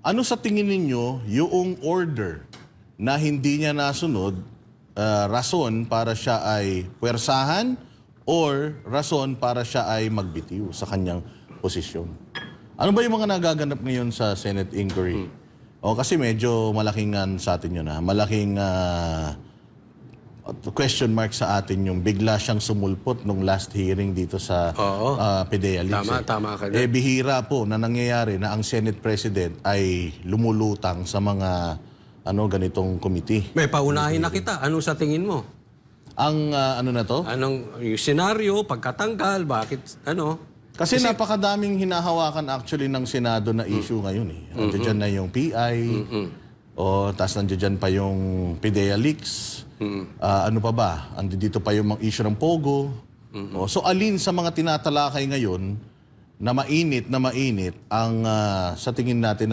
Ano sa tingin ninyo yung order na hindi niya nasunod, rason para siya ay puwersahan or rason para siya ay magbitiw sa kanyang posisyon? Ano ba yung mga nagaganap ngayon sa Senate inquiry? O kasi medyo malaking sa atin yun, malaking question mark sa atin yung bigla siyang sumulpot nung last hearing dito sa PDEA Leaks. Tama ka Eh, bihira po na nangyayari na ang Senate President ay lumulutang sa mga ganitong committee. May paunahin na kita. Ano sa tingin mo? Ang ano na to? Anong yung senaryo, pagkatanggal, bakit, Kasi napakadaming hinahawakan actually ng Senado na issue ngayon eh. Nandiyan na yung PI, tapos nandiyan pa yung PDEA Leaks. Ano pa ba? Andito pa yung mga issue ng Pogo. So alin sa mga tinatalakay ngayon na mainit ang sa tingin natin